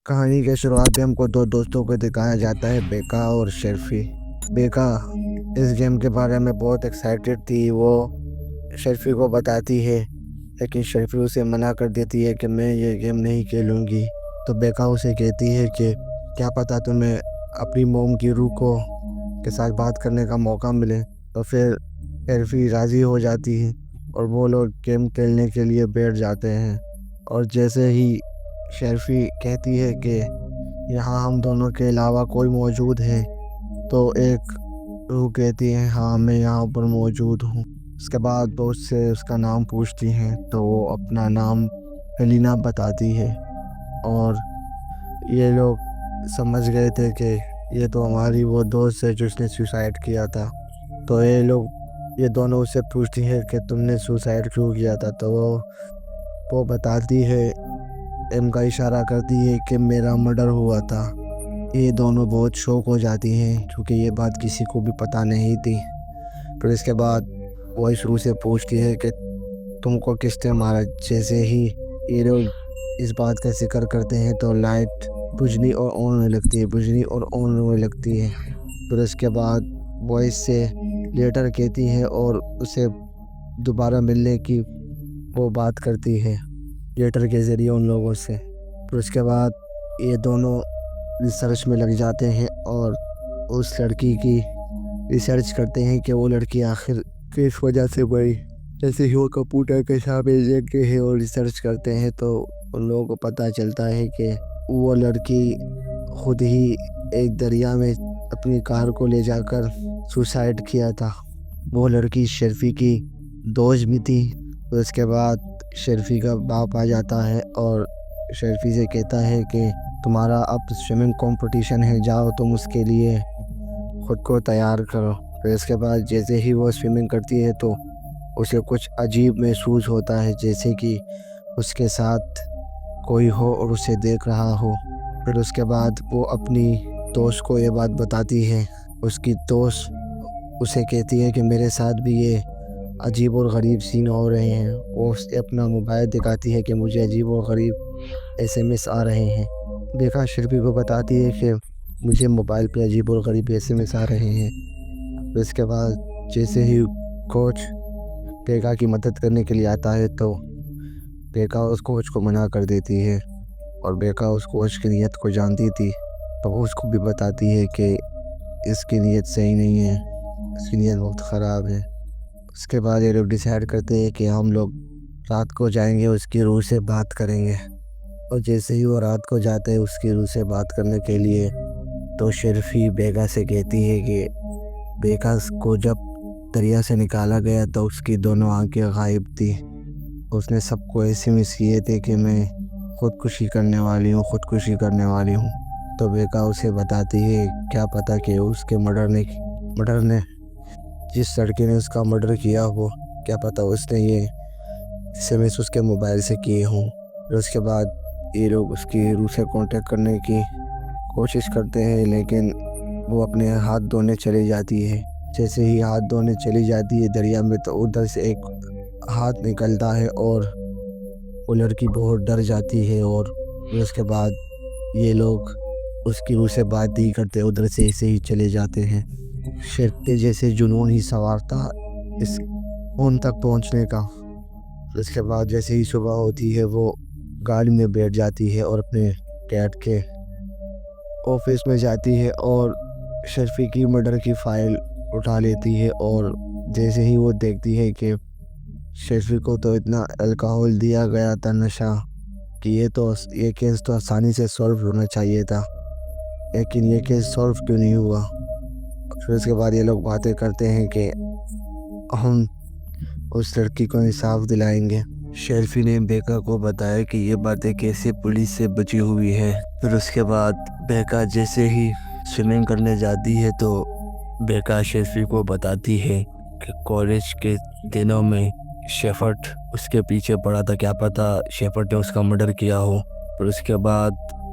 کہانی کے شروعات میں ہم کو دو دوستوں کو دکھایا جاتا ہے، بیکا اور شرفی۔ بیکا اس گیم کے بارے میں بہت ایکسائٹیڈ تھی، وہ شرفی کو بتاتی ہے، لیکن شرفی اسے منع کر دیتی ہے کہ میں یہ گیم نہیں کھیلوں گی۔ تو بیکا اسے کہتی ہے کہ کیا پتہ تمہیں اپنی موم کی روح کے ساتھ بات کرنے کا موقع ملے۔ تو پھر شرفی راضی ہو جاتی ہے اور وہ لوگ گیم کھیلنے کے لیے بیٹھ جاتے ہیں۔ اور جیسے ہی شرفی کہتی ہے کہ یہاں ہم دونوں کے علاوہ کوئی موجود ہے، تو ایک روح کہتی ہے ہاں میں یہاں پر موجود ہوں۔ اس کے بعد وہ اس سے اس کا نام پوچھتی ہیں تو وہ اپنا نام ہیلینا بتاتی ہے، اور یہ لوگ سمجھ گئے تھے کہ یہ تو ہماری وہ دوست ہے جس نے سوسائڈ کیا تھا۔ تو یہ دونوں اس سے پوچھتی ہے کہ تم نے سوسائڈ کیوں کیا تھا، تو وہ بتاتی ہے، ایم کا اشارہ کرتی ہے کہ میرا مرڈر ہوا تھا۔ یہ دونوں بہت شوک ہو جاتی ہیں کیونکہ یہ بات کسی کو بھی پتہ نہیں تھی۔ پھر اس کے بعد وہ اس روح سے پوچھتی ہے کہ تم کو کس نے مارا۔ جیسے ہی یہ لوگ اس بات کا ذکر کرتے ہیں تو لائٹ بجھنی اور آن ہونے لگتی ہے۔ پھر اس کے بعد وہ اس سے لیٹر کہتی ہے اور اسے دوبارہ ملنے کی وہ بات کرتی ہے لیٹر کے ذریعے ان لوگوں سے۔ پھر اس کے بعد یہ دونوں ریسرچ میں لگ جاتے ہیں اور اس لڑکی کی ریسرچ کرتے ہیں کہ وہ لڑکی آخر کس وجہ سے مری۔ جیسے ہی وہ کمپیوٹر کے سامنے دیکھتے ہیں اور ریسرچ کرتے ہیں تو ان لوگوں کو پتہ چلتا ہے کہ وہ لڑکی خود ہی ایک دریا میں اپنی کار کو لے جا کر سوسائڈ کیا تھا۔ وہ لڑکی شرفی کی دوست بھی تھی۔ پھر اس کے بعد شرفی کا باپ آ جاتا ہے اور شرفی سے کہتا ہے کہ تمہارا اب سوئمنگ کمپٹیشن ہے، جاؤ تم اس کے لیے خود کو تیار کرو۔ پھر اس کے بعد جیسے ہی وہ سوئمنگ کرتی ہے تو اسے کچھ عجیب محسوس ہوتا ہے، جیسے کہ اس کے ساتھ کوئی ہو اور اسے دیکھ رہا ہو۔ پھر اس کے بعد وہ اپنی دوست کو یہ بات بتاتی ہے۔ اس کی دوست اسے کہتی ہے کہ میرے ساتھ بھی یہ عجیب اور غریب سین ہو رہے ہیں۔ وہ اسے اپنا موبائل دکھاتی ہے کہ مجھے عجیب اور غریب SMS آ رہے ہیں۔ بیکا شرفی کو بتاتی ہے کہ مجھے موبائل پہ عجیب اور غریب SMS آ رہے ہیں۔ پھر اس کے بعد جیسے ہی کوچ بیکا کی مدد کرنے کے لیے آتا ہے تو بیکا اس کوچ کو منع کر دیتی ہے، اور بیکا اس کوچ کی نیت کو جانتی تھی تو وہ اس کو بھی بتاتی ہے کہ اس کی نیت صحیح نہیں ہے، اس کی نیت بہت خراب ہے۔ اس کے بعد یہ لوگ ڈیسائیڈ کرتے ہیں کہ ہم لوگ رات کو جائیں گے، اس کی روح سے بات کریں گے۔ اور جیسے ہی وہ رات کو جاتے ہیں اس کی روح سے بات کرنے کے لیے تو شرفی بیکا سے کہتی ہے کہ بیکا کو جب دریا سے نکالا گیا تو اس کی دونوں آنکھیں غائب تھی۔ اس نے سب کو SMS کیے تھے کہ میں خودکشی کرنے والی ہوں۔ تو بیکا اسے بتاتی ہے کیا پتہ کہ اس کے مرڈر نے جس لڑکے نے اس کا مرڈر کیا ہو، کیا پتہ اس نے یہ SMS اس کے موبائل سے کیے ہوں۔ پھر اس کے بعد یہ لوگ اس کی روح سے کانٹیکٹ کرنے کی کوشش کرتے ہیں، لیکن وہ اپنے ہاتھ دھونے چلی جاتی ہے۔ جیسے ہی ہاتھ دھونے چلی جاتی ہے دریا میں تو ادھر سے ایک ہاتھ نکلتا ہے اور وہ لڑکی بہت ڈر جاتی ہے، اور پھر اس کے بعد یہ لوگ اس کی روح سے بات نہیں کرتے، ادھر سے ایسے ہی چلے جاتے ہیں۔ شرفی جیسے جنون ہی سوار تھا اس ان تک پہنچنے کا۔ اس کے بعد جیسے ہی صبح ہوتی ہے وہ گاڑی میں بیٹھ جاتی ہے اور اپنے ڈیڈ کے آفس میں جاتی ہے اور شرفی کی مرڈر کی فائل اٹھا لیتی ہے، اور جیسے ہی وہ دیکھتی ہے کہ شرفی کو تو اتنا الکحل دیا گیا تھا، نشہ، کہ یہ کیس تو آسانی سے سولو ہونا چاہیے تھا، لیکن یہ کیس سولو کیوں نہیں ہوا۔ پھر اس کے بعد یہ لوگ باتیں کرتے ہیں کہ ہم اس لڑکی کو انصاف دلائیں گے۔ شرفی نے بیکا کو بتایا کہ یہ باتیں کیسے پولیس سے بچی ہوئی ہے۔ پھر اس کے بعد بیکا جیسے ہی سوئمنگ کرنے جاتی ہے تو بیکا شرفی کو بتاتی ہے کہ کالج کے دنوں میں شیفرڈ اس کے پیچھے پڑا تھا، کیا پتہ شیفرڈ نے اس کا مرڈر کیا ہو۔ پھر اس کے بعد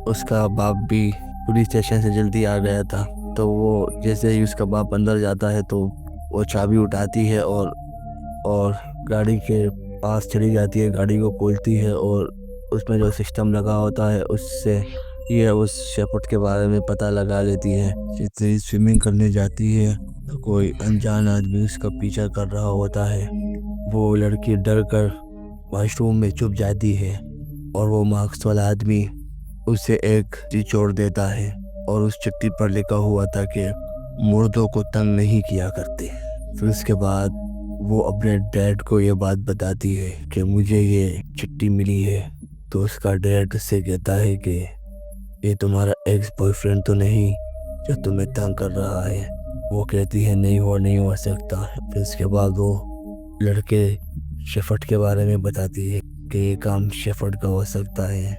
اس کا باپ بھی پولیس اسٹیشن سے جلدی آ گیا تھا، تو وہ جیسے ہی اس کا باپ اندر جاتا ہے تو وہ چابی اٹھاتی ہے اور گاڑی کے پاس چلی جاتی ہے، گاڑی کو کھولتی ہے اور اس میں جو سسٹم لگا ہوتا ہے اس سے یہ اس شیپرڈ کے بارے میں پتہ لگا لیتی ہے۔ جتنی سوئمنگ کرنے جاتی ہے تو کوئی انجان آدمی اس کا پیچھا کر رہا ہوتا ہے۔ وہ لڑکی ڈر کر واش روم میں چھپ جاتی ہے اور وہ ماسک والا آدمی اسے ایک چٹھی چھوڑ دیتا ہے اور اس چٹھی پر لکھا ہوا تھا کہ مردوں کو تنگ نہیں کیا کرتے۔ پھر اس کے بعد وہ اپنے ڈیڈ کو یہ بات بتاتی ہے کہ مجھے یہ چٹھی ملی ہے۔ تو اس کا ڈیڈ اس سے کہتا ہے کہ یہ تمہارا ایکس بوائے فرینڈ تو نہیں جو تمہیں تنگ کر رہا ہے؟ وہ کہتی ہے نہیں، وہ نہیں ہو سکتا۔ پھر اس کے بعد وہ لڑکے شیفرڈ کے بارے میں بتاتی ہے کہ یہ کام شیفرڈ کا ہو سکتا ہے۔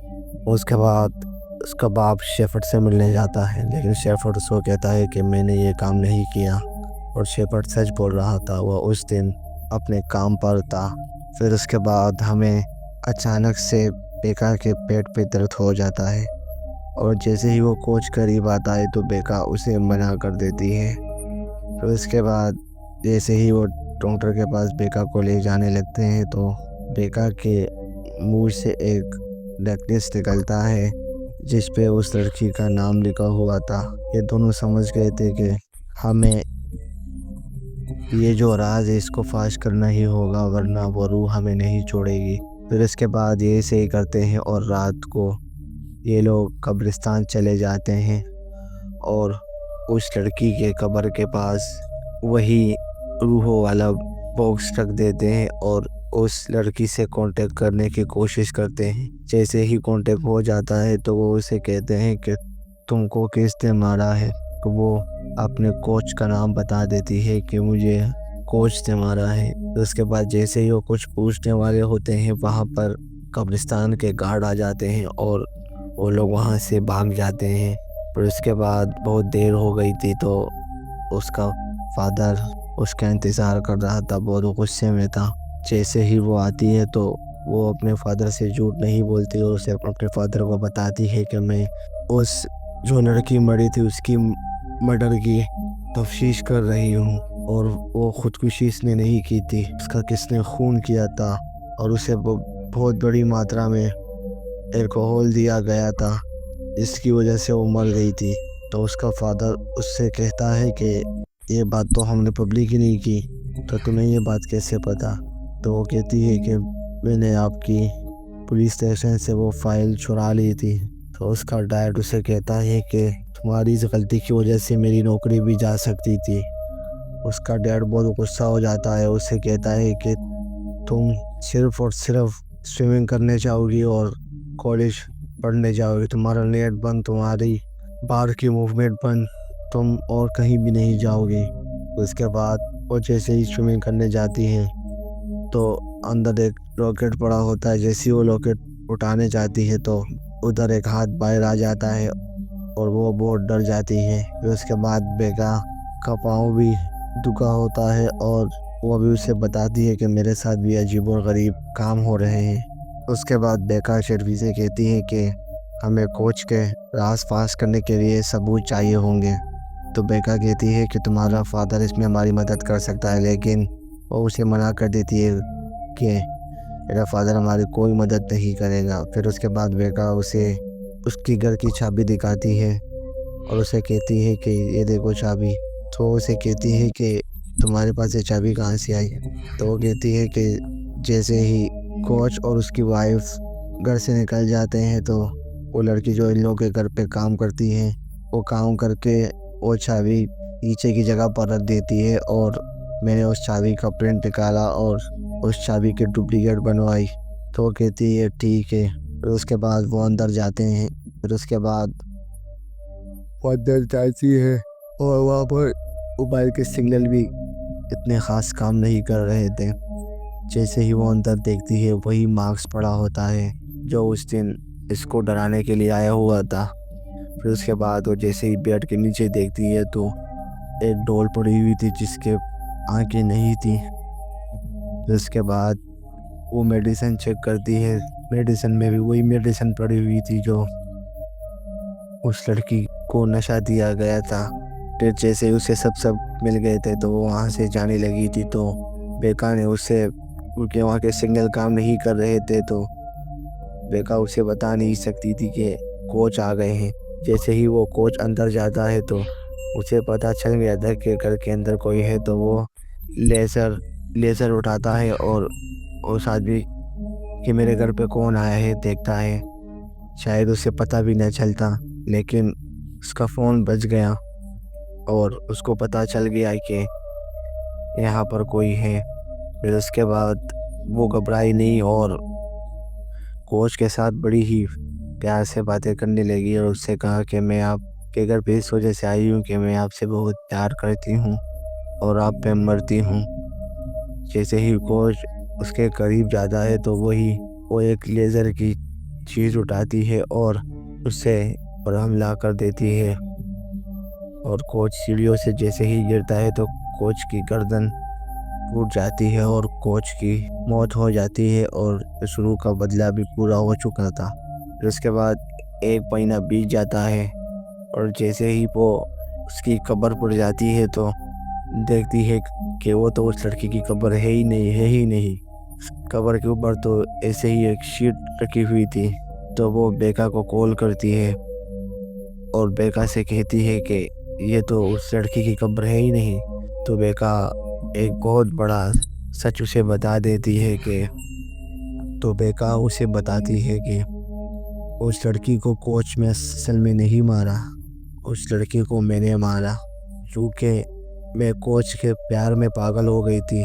اس کے بعد اس کا باپ شیفرڈ سے ملنے جاتا ہے، لیکن شیفرڈ اس کو کہتا ہے کہ میں نے یہ کام نہیں کیا، اور شیفرڈ سچ بول رہا تھا، وہ اس دن اپنے کام پر تھا۔ پھر اس کے بعد ہمیں اچانک سے بیکا کے پیٹ پہ درد ہو جاتا ہے، اور جیسے ہی وہ کوچ قریب آتا ہے تو بیکا اسے منع کر دیتی ہے۔ پھر اس کے بعد جیسے ہی وہ ڈاکٹر کے پاس بیکا کو لے جانے لگتے ہیں تو بیکا کے منہ سے ایک نیکلیس نکلتا ہے جس پہ اس لڑکی کا نام لکھا ہوا تھا۔ یہ دونوں سمجھ گئے تھے کہ ہمیں یہ جو راز ہے اس کو فاش کرنا ہی ہوگا، ورنہ وہ روح ہمیں نہیں چھوڑے گی۔ پھر اس کے بعد یہ ایسے ہی کرتے ہیں، اور رات کو یہ لوگ قبرستان چلے جاتے ہیں اور اس لڑکی کے قبر کے پاس وہی روحوں والا باکس رکھ دیتے ہیں اور اس لڑکی سے کانٹیکٹ کرنے کی کوشش کرتے ہیں۔ جیسے ہی کانٹیکٹ ہو جاتا ہے تو وہ اسے کہتے ہیں کہ تم کو کس نے مارا ہے؟ تو وہ اپنے کوچ کا نام بتا دیتی ہے کہ مجھے کوچ نے مارا ہے۔ اس کے بعد جیسے ہی وہ کچھ پوچھنے والے ہوتے ہیں وہاں پر قبرستان کے گارڈ آ جاتے ہیں اور وہ لوگ وہاں سے بھاگ جاتے ہیں۔ پھر اس کے بعد بہت دیر ہو گئی تھی تو اس کا فادر اس کا انتظار کر رہا تھا، بہت غصے میں تھا۔ جیسے ہی وہ آتی ہے تو وہ اپنے فادر سے جھوٹ نہیں بولتی اور اسے اپنے فادر کو بتاتی ہے کہ میں اس جو لڑکی مری تھی اس کی مرڈر کی تفتیش کر رہی ہوں، اور وہ خودکشی اس نے نہیں کی تھی، اس کا کس نے خون کیا تھا اور اسے بہت بڑی ماترا میں الکوہول دیا گیا تھا جس کی وجہ سے وہ مر گئی تھی۔ تو اس کا فادر اس سے کہتا ہے کہ یہ بات تو ہم نے پبلک ہی نہیں کی، تو تمہیں یہ بات کیسے پتا؟ تو وہ کہتی ہے کہ میں نے آپ کی پولیس اسٹیشن سے وہ فائل چرا لی تھی۔ تو اس کا ڈیڈ اسے کہتا ہے کہ تمہاری اس غلطی کی وجہ سے میری نوکری بھی جا سکتی تھی۔ اس کا ڈیڈ بہت غصہ ہو جاتا ہے، اسے کہتا ہے کہ تم صرف اور صرف سوئمنگ کرنے جاؤ گی اور کالج پڑھنے جاؤ گی، تمہارا نیٹ بند، تمہاری باہر کی موومنٹ بند، تم اور کہیں بھی نہیں جاؤ گی۔ اس کے بعد وہ جیسے ہی سوئمنگ کرنے جاتی ہیں تو اندر ایک لاکٹ پڑا ہوتا ہے، جیسے ہی وہ لاکٹ اٹھانے جاتی ہے تو ادھر ایک ہاتھ باہر آ جاتا ہے اور وہ بہت ڈر جاتی ہے۔ پھر اس کے بعد بیکا کا پاؤں بھی دکھا ہوتا ہے اور وہ بھی اسے بتاتی ہے کہ میرے ساتھ بھی عجیب و غریب کام ہو رہے ہیں۔ اس کے بعد بیکا شیرفی سے کہتی ہے کہ ہمیں کوچ کے راز فاش کرنے کے لیے ثبوت چاہیے ہوں گے۔ تو بیکا کہتی ہے کہ تمہارا فادر اس میں ہماری مدد کر سکتا ہے، لیکن وہ اسے منع کر دیتی ہے کہ میرا فادر ہماری کوئی مدد نہیں کرے گا۔ پھر اس کے بعد بیکا اسے اس کی گھر کی چابی دکھاتی ہے اور اسے کہتی ہے کہ یہ دیکھو چابی۔ تو وہ اسے کہتی ہے کہ تمہارے پاس یہ چابی کہاں سے آئی؟ تو وہ کہتی ہے کہ جیسے ہی کوچ اور اس کی وائف گھر سے نکل جاتے ہیں تو وہ لڑکی جو ان لوگوں کے گھر پہ کام کرتی ہے وہ کام کر کے وہ چابی نیچے کی جگہ پر رکھ دیتی ہے، اور میں نے اس چابی کا پرنٹ نکالا اور اس چابی کی ڈپلیکیٹ بنوائی۔ تو وہ کہتی ہے ٹھیک ہے۔ پھر اس کے بعد وہ اندر جاتے ہیں، پھر اس کے بعد وہ اندر جاتی ہے اور وہاں پر موبائل کے سگنل بھی اتنے خاص کام نہیں کر رہے تھے۔ جیسے ہی وہ اندر دیکھتی ہے وہی مارکس پڑا ہوتا ہے جو اس دن اس کو ڈرانے کے لیے آیا ہوا تھا۔ پھر اس کے بعد وہ جیسے ہی بیڈ کے نیچے دیکھتی ہے تو ایک ڈول پڑی ہوئی تھی جس کے آنکھیں نہیں تھی۔ پھر اس کے بعد وہ میڈیسن چیک کرتی ہے، میڈیسن میں بھی وہی میڈیسن پڑی ہوئی تھی جو اس لڑکی کو نشہ دیا گیا تھا۔ پھر جیسے اسے سب مل گئے تھے تو وہ وہاں سے جانے لگی تھی، تو بیکا نے اسے، کیونکہ وہاں کے سگنل کام نہیں کر رہے تھے تو بیکا اسے بتا نہیں سکتی تھی کہ کوچ آ گئے ہیں۔ جیسے ہی وہ کوچ اندر جاتا ہے تو اسے پتہ چل گیا تھا کہ گھر کے اندر کوئی ہے، تو وہ لیزر اٹھاتا ہے اور اس آدمی کہ میرے گھر پہ کون آیا ہے دیکھتا ہے۔ شاید اسے پتہ بھی نہ چلتا، لیکن اس کا فون بج گیا اور اس کو پتہ چل گیا کہ یہاں پر کوئی ہے۔ پھر اس کے بعد وہ گھبرائی نہیں اور کوچ کے ساتھ بڑی ہی پیار سے باتیں کرنے لگی اور اس سے کہا کہ میں آپ کے گھر پہ اس وجہ سے آئی ہوں کہ میں آپ سے بہت پیار کرتی ہوں اور آپ پہ مرتی ہوں۔ جیسے ہی کوچ اس کے قریب جاتا ہے تو وہ ایک لیزر کی چیز اٹھاتی ہے اور اس سے پر حملہ کر دیتی ہے، اور کوچ سیڑھیوں سے جیسے ہی گرتا ہے تو کوچ کی گردن ٹوٹ جاتی ہے اور کوچ کی موت ہو جاتی ہے، اور شروع کا بدلہ بھی پورا ہو چکا تھا۔ پھر اس کے بعد 1 مہینہ بیت جاتا ہے اور جیسے ہی وہ اس کی قبر پڑ جاتی ہے تو دیکھتی ہے کہ وہ تو اس لڑکی کی قبر ہے ہی نہیں۔ قبر کے اوپر تو ایسے ہی ایک شیٹ رکھی ہوئی تھی، تو وہ بیکا کو کال کرتی ہے اور بیکا سے کہتی ہے کہ یہ تو اس لڑکی کی قبر ہے ہی نہیں۔ تو بیکا ایک بہت بڑا سچ اسے بتا دیتی ہے کہ اس لڑکی کو کوچ میں اصل میں نہیں مارا، اس لڑکی کو میں نے مارا، کیونکہ میں کوچ کے پیار میں پاگل ہو گئی تھی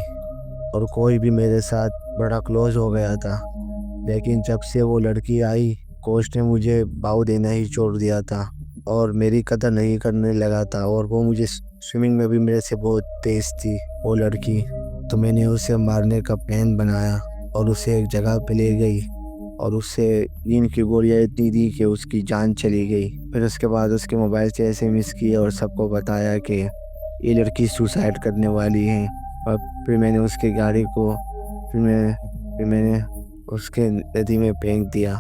اور کوئی بھی میرے ساتھ بڑا کلوز ہو گیا تھا، لیکن جب سے وہ لڑکی آئی کوچ نے مجھے باؤ دینا ہی چھوڑ دیا تھا اور میری قدر نہیں کرنے لگا تھا، اور وہ مجھے سوئمنگ میں بھی میرے سے بہت تیز تھی وہ لڑکی۔ تو میں نے اسے مارنے کا پلان بنایا اور اسے ایک جگہ پہ لے گئی اور اس سے نیند کی گولیاں اتنی دی کہ اس کی جان چلی گئی۔ پھر اس کے بعد اس کے موبائل سے SMS کیے اور سب کو بتایا کہ یہ لڑکی سوسائڈ کرنے والی ہے، اور پھر میں نے اس کی گاڑی کو پھر میں نے اس کے ندی میں پھینک دیا،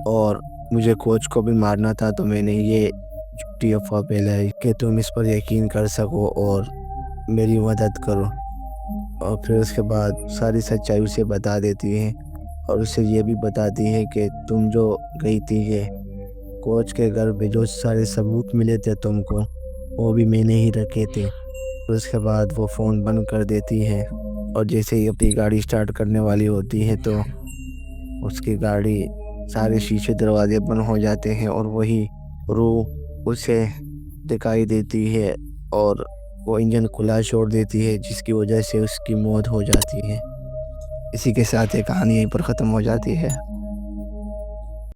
اور مجھے کوچ کو بھی مارنا تھا تو میں نے یہ جھوٹی افواہ پھیلائی کہ تم اس پر یقین کر سکو اور میری مدد کرو، اور پھر اس کے بعد ساری سچائی اسے بتا دیتی ہے اور اسے یہ بھی بتاتی ہے کہ تم جو گئی تھی یہ کوچ کے گھر پہ جو سارے ثبوت ملے تھے تم کو وہ بھی میں نے ہی رکھے تھے۔ پھر اس کے بعد وہ فون بند کر دیتی ہے اور جیسے ہی اپنی گاڑی سٹارٹ کرنے والی ہوتی ہے تو اس کی گاڑی سارے شیشے دروازے بند ہو جاتے ہیں اور وہی روح اسے دکھائی دیتی ہے اور وہ انجن کھلا چھوڑ دیتی ہے، جس کی وجہ سے اس کی موت ہو جاتی ہے۔ اسی کے ساتھ یہ کہانی یہیں پر ختم ہو جاتی ہے۔